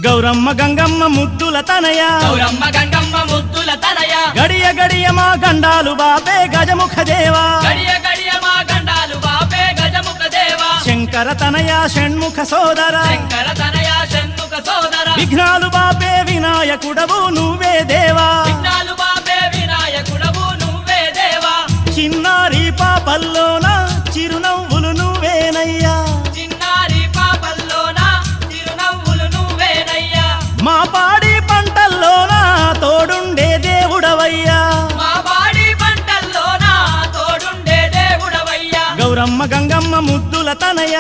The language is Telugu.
గౌరమ్మ గంగమ్మ ముద్దుల తనయ గౌరమ్మ గంగమ్మ ముద్దుల తనయ గడియ గడియ మా గండాలు బాపే గజముఖ దేవా గడియ గడియ మా గండాలు బాపే గజముఖ దేవా శంకర తనయ షణ్ముఖ సోదర శంకర తనయ షణ్ముఖ సోదర విఘ్నాలు బాపే వినాయకుడవు నువ్వే దేవా విఘ్నాలు బాపే వినాయకుడవు నువ్వే దేవా చిన్నారి పాపల్లోన చిరునవ్వులు నువ్వేనయ్యా చిన్నారి పాపల్లోన చిరునవ్వులు నువ్వేనయ్యా మా పాడి పంటల్లోన తోడుండే దేవుడవయ్యా మా బాడి పంటల్లోన తోడుండే దేవుడవయ్యా గౌరమ్మ గంగమ్మ ముద్దుల తనయ